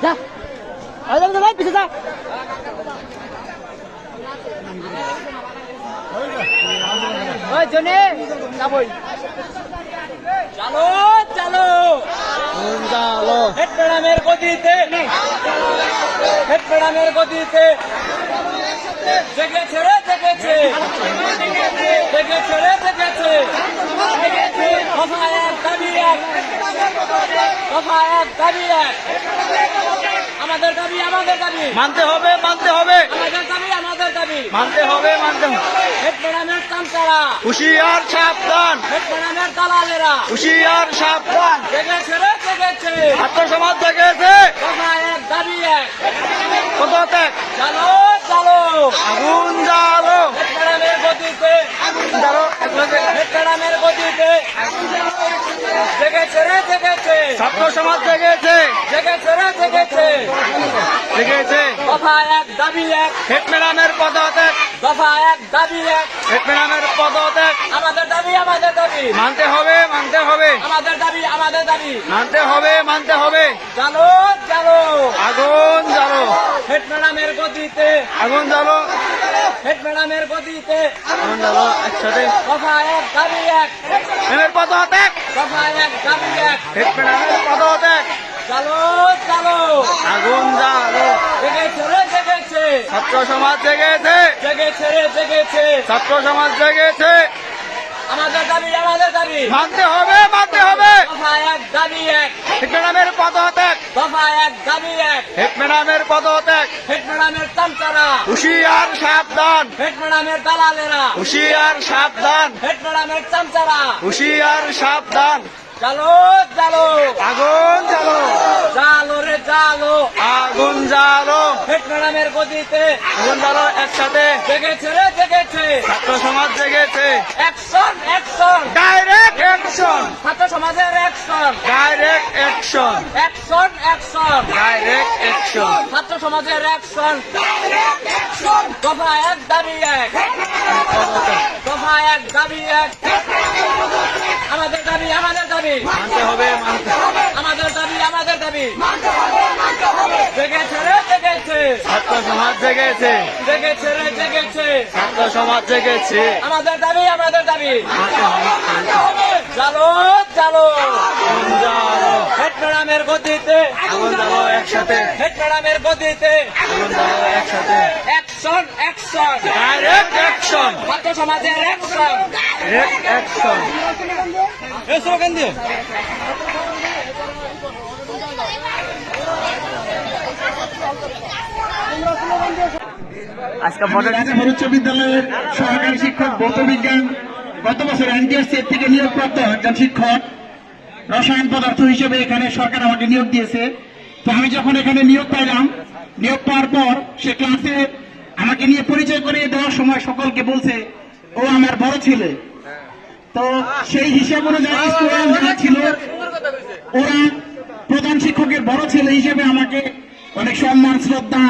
যা ভাই পিছিয়ে যা। চালো চালো চালো হেড ম্যাডামের গতিতে হেড ম্যাডামের গতিতে জেগেছে রে জেগেছে জেগেছে রে জেগেছে দফা এক দাবি এক দফা এক দাবি এক আমাদের দাবি আমাদের দাবি মানতে হবে মানতে হবে আমাদের দাবি আমাদের দাবি মানতে হবে মানতে হবে। হেড ম্যাডামের চামচারা হুশিয়ার সাবধান হেড ম্যাডামের দালালেরা হুশিয়ার সাবধান। জেগেছে রে জেগেছে ছাত্র সমাজ জেগেছে দফা এক দাবি এক পদত্যাগ চালো চালো আগুন জ্বালো হেড ম্যাডামের গতিতে জ্বালো হেড ম্যাডামের গতিতে জেগেছে রে জেগেছে ছাত্র সমাজ জেগেছে জেগেছে রে জেগেছে জেগেছে। দফা এক দাবি এক হেড ম্যাডামের পদত্যাগ দফা এক দাবি এক হেড ম্যাডামের পদত্যাগ আমাদের দাবি আমাদের দাবি মানতে হবে মানতে হবে আমাদের দাবি আমাদের দাবি মানতে হবে মানতে হবে। চালো চালো আগুন জ্বালো হেড ম্যাডামের গতিতে আগুন জ্বালো হেড ম্যাডামের গতিতে আগুন জ্বালো একসাথে। দফা এক দাবি এক ম্যাডামের পদত্যাগ দফা এক দাবি এক হেড ম্যাডামের পদত্যাগ চালো চালো আগুন জ্বালো জেগেছে রে জেগেছে ছাত্র সমাজ জেগেছে জেগেছে রে জেগেছে ছাত্র সমাজ জেগেছে আমাদের দাবি আমাদের দাবি মানতে হবে মানতে হবে। দফা এক দাবি এক হেড ম্যাডামের পদত্যাগ দফা এক দাবি এক হেড ম্যাডামের পদত্যাগ হেড ম্যাডামের চামচারা হুশিয়ার সাবধান হেড ম্যাডামের দালালেরা হুশিয়ার সাবধান হেড ম্যাডামের চামচারা হুশিয়ার সাবধান। চালো চালো আগুন জ্বালো জালো রে জালো আগুন জ্বালো হেড ম্যাডামের গতিতে আগুন জ্বালো একসাথে। জেগেছে রে জেগেছে ছাত্র সমাজ জেগেছে অ্যাকশন অ্যাকশন ডাইরেক্ট অ্যাকশন ছাত্র সমাজের action direct action action action direct action. ছাত্র সমাজের অ্যাকশন দফা এক দাবি এক দফা এক দাবি এক আমাদের দাবি আমাদের দাবি মানতে হবে মানতে হবে। আমাদের দাবি আমাদের দাবি জেগেছে রে জেগেছে ছাত্র সমাজ জেগেছে জেগেছে রে জেগেছে ছাত্র সমাজ জেগেছে আমাদের দাবি আমাদের দাবি মানতে হবে মানতে হবে। চালো চালো আগুন জ্বালো হেড ম্যাডামের গতিতে আগুন জ্বালো একসাথে হেড ম্যাডামের গতিতে আগুন জ্বালো একসাথে। অ্যাকশন অ্যাকশন ডাইরেক্ট অ্যাকশন ছাত্র সমাজের অ্যাকশন ডাইরেক্ট অ্যাকশন। স্লোগান দিয়ে আজকে ঢাকা উচ্চ বিদ্যালয়ের সহকারী শিক্ষক ভৌত বিজ্ঞান গত বছর এনটিআরসি থেকে নিয়োগপ্রাপ্ত একজন শিক্ষক রসায়ন পদার্থ হিসেবে এখানে সরকার আমাকে নিয়োগ দিয়েছে। তো আমি যখন এখানে নিয়োগ পাইলাম, নিয়োগ পাওয়ার পর সে ক্লাসে আমাকে নিয়ে পরিচয় করে দেওয়ার সময় সকলকে বলছে ও আমার বড় ছেলে। তো সেই হিসাব অনুযায়ী স্টুডেন্ট যারা ছিল ওরা প্রধান শিক্ষকের বড় ছেলে হিসেবে আমাকে অনেক সম্মান শ্রদ্ধা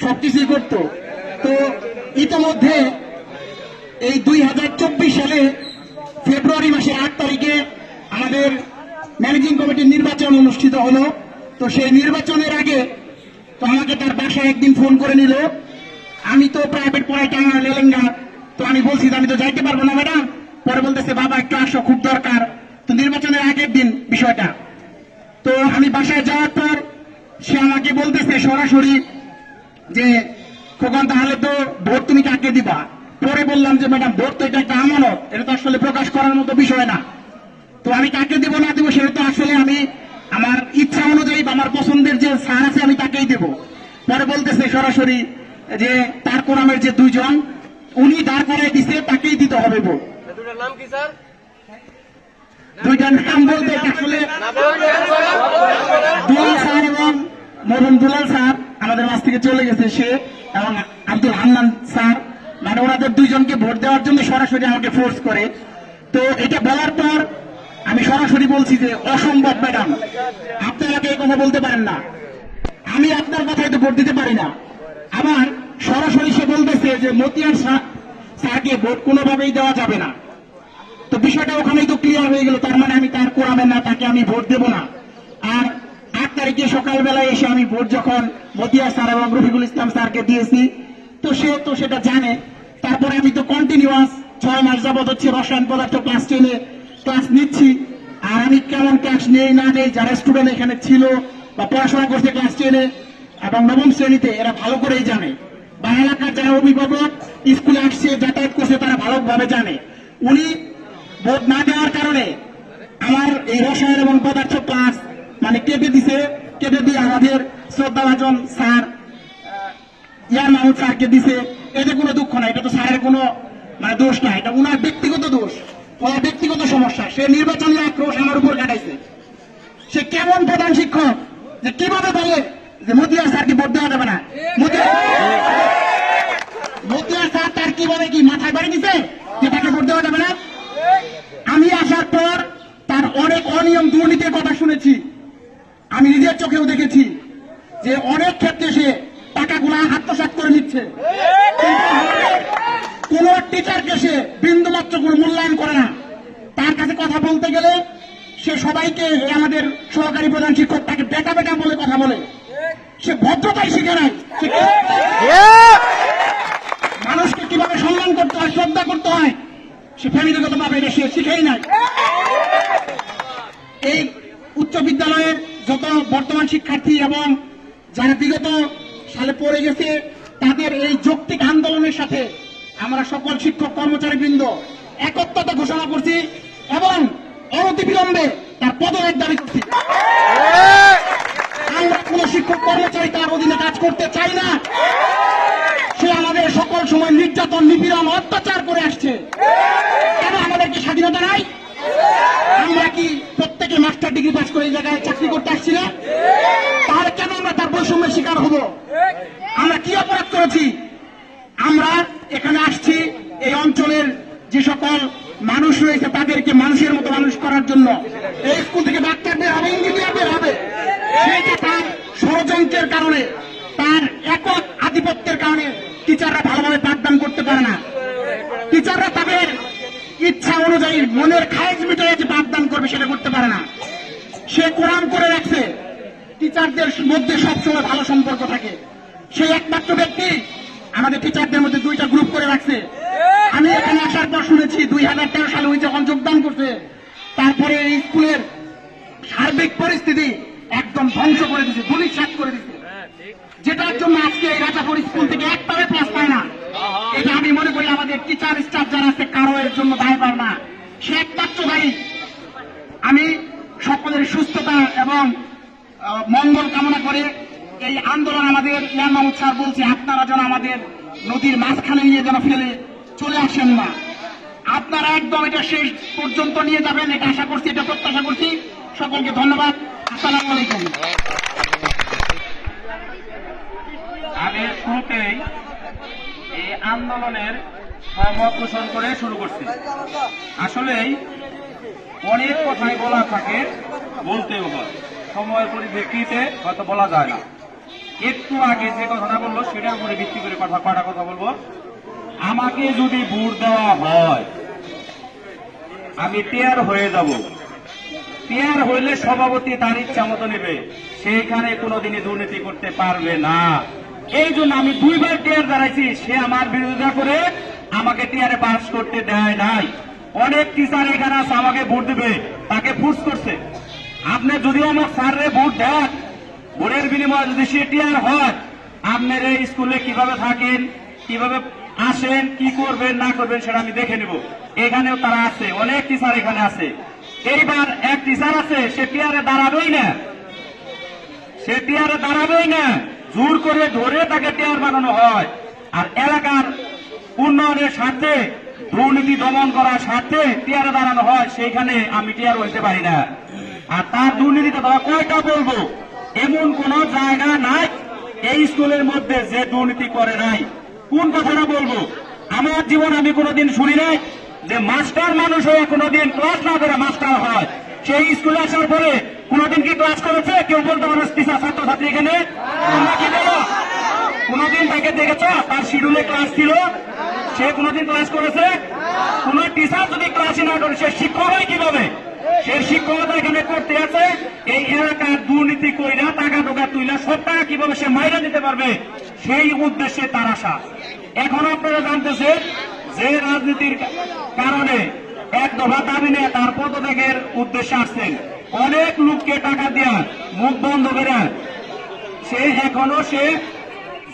সবকিছুই করত। তো ইতিমধ্যে এই 2024 সালে ফেব্রুয়ারি মাসের 8 তারিখে আমাদের ম্যানেজিং কমিটির নির্বাচন অনুষ্ঠিত হলো। তো সেই নির্বাচনের আগে তো আমাকে তার বাসায় একদিন ফোন করে নিল। আমি তো প্রাইভেট পড়াই টাঙ্গাইল লেলেঙ্গা। তো আমি বলছি আমি তো যাইতে পারবো না ম্যাডাম। পরে বলতেছে বাবা একটু আসো, খুব দরকার। তো নির্বাচনের আগের দিন বিষয়টা। তো আমি বাসায় যাওয়ার পর সে আমাকে বলতেছে সরাসরি যে খোকন তাহলে তো ভোট তুমি কাকে দিবা। পরে বললাম যে ম্যাডাম ভোট তো এটা একটা আমানত, এটা তো আসলে প্রকাশ করার মতো বিষয় না। তো আমি কাকে দিব না দিব সেটা তো আসলে আমি আমার ইচ্ছা অনুযায়ী বা আমার পছন্দের যে স্যার আছে আমি তাকেই দেব। পরে বলতেছে সরাসরি যে তার কোরামের যে দুইজন উনি দাঁড় করাই দিছে তাকেই দিতে হবে ভোট। দুটার নাম কি স্যার? দুইটার নাম বলতে আসলে দুলাল স্যার এবং মরুন দুলাল স্যার আমাদের মাঝ থেকে চলে গেছে, সে এবং আব্দুল হান্নান স্যার। মানে ওনাদের দুইজনকে ভোট দেওয়ার জন্য সরাসরি আমাকে ফোর্স করে। তো এটা বলার পর আমি সরাসরি বলছি যে অসম্ভব ম্যাডাম, আপনি আমাকে এই কথা বলতে পারেন না, আমি আপনার কথায় তো ভোট দিতে পারি না। আবার সরাসরি সে বলতেছে যে মতিয়ার স্যারকে ভোট কোনোভাবেই দেওয়া যাবে না। তো বিষয়টা ওখানেই তো ক্লিয়ার হয়ে গেল, তার মানে আমি তার কোরআনের না, তাকে আমি ভোট দেব না। আর 8 তারিখে সকালবেলায় এসে আমি ভোট যখন মতিয়ার স্যার এবং রফিকুল ইসলাম স্যারকে দিয়েছি, তো সে তো সেটা জানে। তারপরে আমি তো কন্টিনিউয়াস 6 মাস যাবত হচ্ছে রসায়ন পদার্থ ক্লাস 10-এ ক্লাস নিচ্ছি। আর আমি কেমন ক্লাস নেই না নেই, যারা স্টুডেন্ট এখানে ছিল বা পড়াশোনা করছে ক্লাস 10-এ এবং 9ম শ্রেণীতে, এরা ভালো করেই জানে। বা এলাকার যারা অভিভাবক স্কুলে আসছে, যাতায়াত করছে, তারা ভালোভাবে জানে। উনি ভোট না দেওয়ার কারণে আমার এই রসায়ন এবং পদার্থ ক্লাস মানে কেটে দিছে, কেটে দিয়ে আমাদের শ্রদ্ধাভাজন স্যার ইয়ার মাহমুদ স্যারকে দিছে। এতে কোনো দুঃখ নাই, এটা তো স্যারের কোনো মানে দোষ না, এটা উনার ব্যক্তিগত দোষ, ওনার ব্যক্তিগত সমস্যা। সে নির্বাচনী আক্রোশ আমার উপর কাটাইছে। সে কেমন প্রধান শিক্ষক যে কিভাবে বলে যে মতিয়ার স্যারকে ভোট দেওয়া যাবে না? মতিয়ার স্যার তার কিভাবে কি মাথায় বাড়ি দিছে যে তাকে ভোট দেওয়া যাবে না? আমি আসার পর তার অনেক অনিয়ম দুর্নীতির কথা শুনেছি, আমি নিজের চোখেও দেখেছি যে অনেক ক্ষেত্রে সে টাকাগুলা আত্মসাৎ করে নিচ্ছে। কোন টিচারকে সে বিন্দু মাত্র কোনো মূল্যায়ন করে না। তার কাছে কথা বলতে গেলে সে সবাইকে, আমাদের সহকারী প্রধান শিক্ষক তাকে বেটা বেটা বলে কথা বলে। সে ভদ্রতাই শিখে নাই, মানুষকে কিভাবে সম্মান করতে হয়, শ্রদ্ধা করতে হয়, সে ফ্যামিলিগত ভাবে এটা সে শিখেই নাই। এই উচ্চ বিদ্যালয়ের যত বর্তমান শিক্ষার্থী এবং যারা বিগত সালে পড়ে গেছে, তাদের এই যৌক্তিক আন্দোলনের সাথে আমরা সকল শিক্ষক কর্মচারীবৃন্দ একত্রতা ঘোষণা করছি এবং অনতিবিলম্বে তার পদত্যাগ দাবি করছি। আমরা কোন শিক্ষক কর্মচারী তার অধীনে কাজ করতে চাই না। সে আমাদের সকল সময় নির্যাতন, নিপীড়ন, অত্যাচার করে আসছে। কেন আমাদের কি স্বাধীনতা নাই? আমরা কি প্রত্যেকে মাস্টার ডিগ্রি পাস করে এই জায়গায় চাকরি করতে আসছি না? তাহলে কেন আমরা তার বৈষম্যের শিকার হব? আমরা কি অপরাধ করেছি? আমরা এখানে আসছি এই অঞ্চলের যে সকল মানুষ রয়েছে তাদেরকে মানুষের মতো মানুষ করার জন্য। এই স্কুল থেকে ডাক্তার বের হবে, ইঞ্জিনিয়ার বের হবে, সেইটা তার ষড়যন্ত্রের কারণে, তার একক আধিপত্যের কারণে টিচাররা ভালোভাবে পাঠদান করতে পারে না। টিচাররা তাদের ইচ্ছা অনুযায়ী মনের খায়েজ মিটাইয়ে যে পাঠদান করবে সেটা করতে পারে না। সে কোরআন করে রাখছে, টিচারদের মধ্যে সবসময় ভালো সম্পর্ক থাকে। সেই একমাত্র ব্যক্তি আমাদের টিচারদের মধ্যে 2টা গ্রুপ করে রাখছে। আমি এখানে আসার পর শুনেছি 2013 সালে উনি যখন যোগদান করছে, তারপরে এই স্কুলের সার্বিক পরিস্থিতি একদম ধ্বংস করে দিচ্ছে, ধূলিসাৎ করে দিচ্ছে, যেটার জন্য আজকে এই রাজাপুর স্কুল থেকে একটাও ক্লাস পায় না। এটা আমি মনে করি আমাদের টিচার স্টাফ যারা আছে কারো এর জন্য দায়ভার না, সে একমাত্র দায়ী। আমি সকলের সুস্থতা এবং মঙ্গল কামনা করে এই আন্দোলন আমাদের ইয়ার মাহমুদ স্যার বলছে, আপনারা যেন আমাদের নদীর মাঝখানে নিয়ে যেন ফেলে চলে আসেন না, আপনারা একদম এটা শেষ পর্যন্ত নিয়ে যাবেন, এটা আশা করছি, এটা প্রত্যাশা করছি। সকলকে ধন্যবাদ। আসসালামু আলাইকুম। আমি শুরুতেই এই আন্দোলনের সহমত পোষণ করে শুরু করছি। আসলেই অনেক কথাই বলা থাকে, বলতেও হয়, সময়ের পরিপ্রেক্ষিতে হয়তো বলা যায় না। একটু আগে যে কথাটা বললো সেটার উপরে ভিত্তি করে কয়টা কথা বলবো। আমাকে যদি ভোট দেওয়া হয় আমি টেয়ার হয়ে যাব। টেয়ার হইলে সভাপতি তার ইচ্ছা মতো নেবে, সেইখানে কোনোদিনই দুর্নীতি করতে পারবে না। এই জন্য আমি 2বার টেয়ার দাঁড়াইছি, সে আমার বিরোধিতা করে আমাকে টেয়ারে পাস করতে দেয় নাই। অনেক টিচার এখানে আছে আমাকে ভোট দেবে, তাকে ফোর্স করছে। আপনি যদিও আমার স্যাররে ভোট দেন, ভোটের বিনিময়ে যদি সে টেয়ার হয়, আপনার এই স্কুলে কিভাবে থাকেন, কিভাবে আসেন, কি করবেন না করবেন সেটা আমি দেখে নেব। এখানেও তারা আছে, অনেক টিচার এখানে আছে। এইবার এক টিচার আছে, সে টেয়ারে দাঁড়াবেই না, সে টেয়ারে দাঁড়াবেই না, জোর করে ধরে তাকে টেয়ার বানানো হয়। আর এলাকার উন্নয়নের স্বার্থে, দুর্নীতি দমন করার স্বার্থে টেয়ারে দাঁড়ানো হয়, সেইখানে আমি টেয়ার হইতে পারি না। আর তার দুর্নীতিটা তারা কয়টা বলবো, এমন কোন জায়গা নাই এই স্কুলের মধ্যে যে দুর্নীতি করে নাই। কোন কথাটা বলবো? আমার জীবন আমি কোনোদিন শুনি নাই যে মাস্টার মানুষ হয়ে কোনোদিন ক্লাস না করে মাস্টার হয়। সেই স্কুলে আসার পরে কোনোদিন কি ক্লাস করেছে? কেউ বলতে পারে টিচার ছাত্রছাত্রী এখানে? তোমরা কি বলো? কোনদিন তাকে দেখেছ তার শিডিউলে ক্লাস ছিল? সে কোনদিন ক্লাস করেছে? কোন টিচার যদি ক্লাসই না করে সে শিক্ষক হয় কিভাবে? সে শিক্ষকতা এখানে করতে আছে, এই এলাকার দুর্নীতি কইরা টাকা টোকা তুইলা সব টাকা কিভাবে সে মাইরা দিতে পারবে, সেই উদ্দেশ্যে তার আশা। এখন আপনারা জানতেছেন যে রাজনীতির কারণে এক দফা দাবি নিয়ে তার পদত্যাগের উদ্দেশ্যে আসছেন। অনেক লোককে টাকা দেয়া মুখ বন্ধ করে সে এখনো সে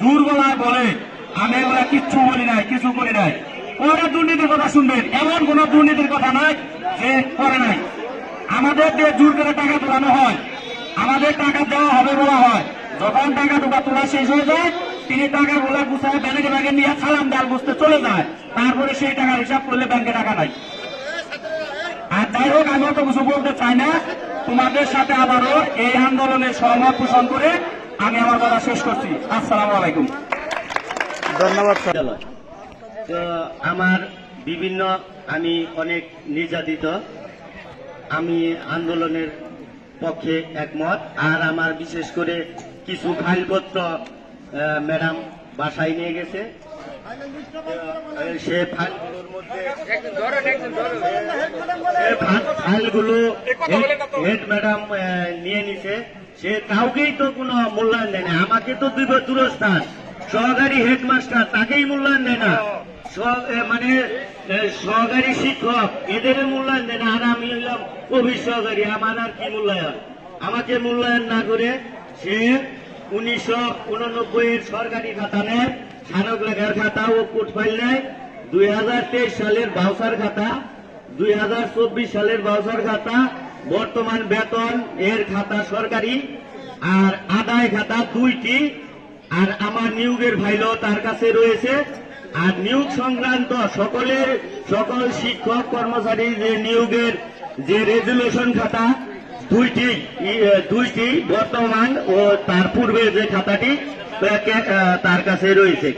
জোর গলায় বলে আমি এগুলা কিচ্ছু বলি নাই, কিছু করি নাই। ওরা দুর্নীতির কথা শুনবেন, এমন কোন দুর্নীতির কথা নাই যে করে নাই। আমাদের যে জোর করে টাকা তোলানো হয়, আমাদের টাকা দেওয়া হবে বলা হয়, যখন টাকা টোকা তোলা শেষ হয়ে যায় তিনি টাকা গুলা গুছায় ব্যাংকে ব্যাংকে নিয়ে সালাম ডাল বুঝতে চলে যায়, তারপরে সেই টাকার হিসাব করলে ব্যাংকে টাকা নাই। আর যাই হোক, আমি অত কিছু বলতে চাই না। তোমাদের সাথে আবারও এই আন্দোলনের সহমত পোষণ করে আমি আমার কথা শেষ করছি। আসসালামু আলাইকুম। ধন্যবাদ স্যার। তো আমার বিভিন্ন আমি অনেক নির্যাতিত, আমি আন্দোলনের পক্ষে একমত। আর আমার বিশেষ করে কিছু ফাইলপত্র ম্যাডাম বাসায় নিয়ে গেছে, সে ফাইলগুলোর মধ্যে ফাইলগুলো হেড ম্যাডাম নিয়ে নিছে। সে কাউকেই তো কোনো মূল্যায়ন দেয় না। আমাকে তো দূরস্থান সহকারী হেডমাস্টার, তাকেই মূল্যায়ন দেয় না। মানে সহকারী শিক্ষক, এদের মূল্যায়ন দেয় না। আর আমি হইলাম অফিস সহকারী, আমার আর কি মূল্যায়ন? আমাকে মূল্যায়ন না করে সে 1989 এর সরকারি খাতা নেয়, স্মারক লেখার খাতা ও কোর্ট ফাইল নেয়, 2023 সালের বাউচার খাতা, 2024 সালের বাউচার খাতা, বর্তমান বেতন এর খাতা সরকারি, আর আদায় খাতা 2টি, আর আমার নিয়োগের ফাইলও তার কাছে রয়েছে। আর নিয়োগ সংক্রান্ত সকল শিক্ষক কর্মচারী যে নিয়োগের যে রেজুলেশন খাতা 2টি বর্তমান ও তার পূর্বে যে খাতাটি তার কাছে রয়েছে,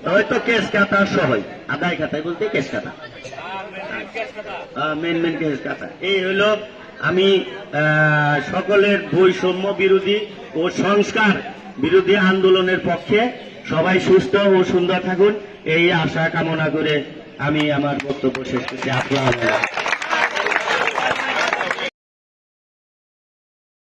হয়তো কেস খাতা সহ আদায় খাতায় বলতে কেস খাতা, মেন কেস খাতা। এই হলো আমি সকলের বৈষম্য বিরোধী ও সংস্কার বিরোধী আন্দোলনের পক্ষে। সবাই সুস্থ ও সুন্দর থাকুন এই আশা কামনা করে আমি আমার বক্তব্য শেষ করছি। আপনার